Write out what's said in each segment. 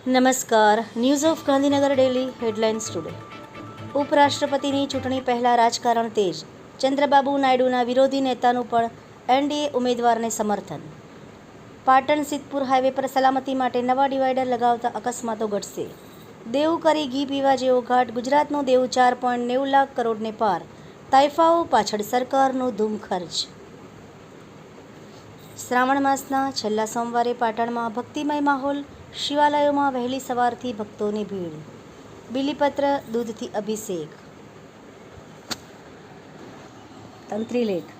નમસ્કાર. News of Gandhinagar daily headlines today. ઉપરાષ્ટ્રપતિની ચૂંટણી પહેલાં રાજકારણ તેજ. ચંદ્રબાબુ નાયડુના વિરોધી નેતાનું પણ એનડીએ ઉમેદવારને સમર્થન. પાટણ સિદ્ધપુર હાઈવે પર સલામતી માટે નવા ડિવાઈડર લગાવતા અકસ્માતો ઘટશે. દેવું કરી ઘી પીવા જેવો ઘાટ. ગુજરાતનું દેવું 4.90 લાખ કરોડને પાર. તાઇફાઓ પાછળ સરકારનો ધૂમ ખર્ચ. શ્રાવણ માસના છેલ્લા સોમવારે પાટણમાં ભક્તિમય માહોલ. શિવાલયોમાં વહેલી સવારથી ભક્તોની ભીડ. બીલીપત્ર દૂધથી અભિષેક. તંત્રી લેખ.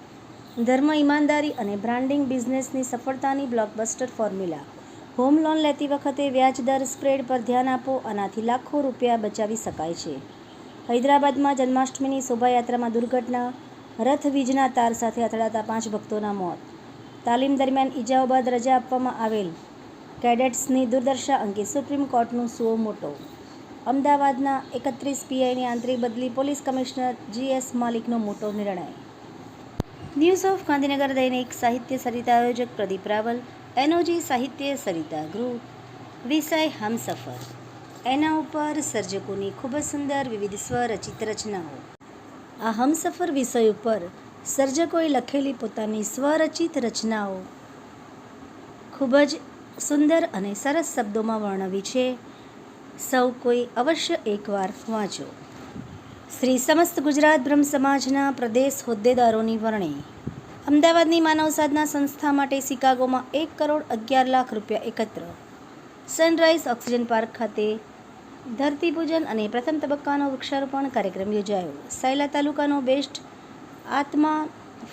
ધર્મ, ઈમાનદારી અને બ્રાન્ડિંગ બિઝનેસની સફળતાની બ્લોકબસ્ટર ફોર્મ્યુલા. હોમ લોન લેતી વખતે વ્યાજદર સ્પ્રેડ પર ધ્યાન આપો. આનાથી લાખો રૂપિયા બચાવી શકાય છે. હૈદરાબાદમાં જન્માષ્ટમીની શોભાયાત્રામાં દુર્ઘટના. રથ વીજના તાર સાથે અથડાતા 5 ભક્તોના મોત. તાલીમ દરમિયાન ઈજાઓ બાદ રજા આપવામાં આવેલ કેડેટ્સની દુર્દશા અંગે સુપ્રીમ કોર્ટનો સુઓ મોટો. અમદાવાદના 31 પીઆઈની આંતરિક બદલી. પોલીસ કમિશનર GS માલિકનો મોટો નિર્ણય. ન્યૂઝ ઓફ ગાંધીનગર દૈનિક સાહિત્ય સરિતા. આયોજક પ્રદીપ રાવલ. NOG સાહિત્ય સરિતા ગ્રુપ. વિષય હમસફર. એના ઉપર સર્જકોની ખૂબ જ સુંદર વિવિધ સ્વરચિત રચનાઓ. આ હમસફર વિષય ઉપર સર્જકોએ લખેલી પોતાની સ્વરચિત રચનાઓ ખૂબ જ સુંદર અને સરસ શબ્દોમાં વર્ણવી છે. સૌ કોઈ અવશ્ય એકવાર વાંચો. શ્રી સમસ્ત ગુજરાત બ્રહ્મ સમાજના પ્રદેશ હોદ્દેદારોની વરણી. અમદાવાદની માનવ સાધના સંસ્થા માટે શિકાગોમાં 1,11,00,000 રૂપિયા એકત્ર. સનરાઈઝ ઓક્સિજન પાર્ક ખાતે ધરતીપૂજન અને પ્રથમ તબક્કાનો વૃક્ષારોપણ કાર્યક્રમ યોજાયો. સાયલા તાલુકાનો બેસ્ટ આત્મા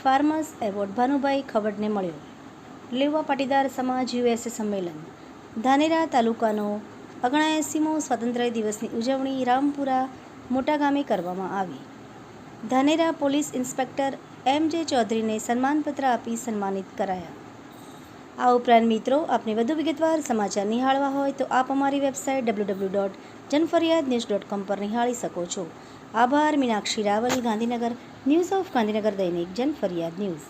ફાર્મર્સ એવોર્ડ ભાનુભાઈ ખવડને મળ્યો. લેવા પાટીદાર સમાજ USA સંમેલન. ધાનેરા તાલુકાનો 79મો સ્વાતંત્ર્ય દિવસની ઉજવણી રામપુરા મોટા ગામે કરવામાં આવી. ધાનેરા પોલીસ ઇન્સ્પેક્ટર MJ ચૌધરીને સન્માનપત્ર આપી સન્માનિત કરાયા. આ ઉપરાંત મિત્રો, આપને વધુ વિગતવાર સમાચાર નિહાળવા હોય તો આપ અમારી વેબસાઇટ www.janfaryadnews.com પર નિહાળી શકો છો. આભાર. મીનાક્ષી રાવલ, ગાંધીનગર. ન્યૂઝ ઓફ ગાંધીનગર દૈનિક જનફરિયાદ ન્યૂઝ.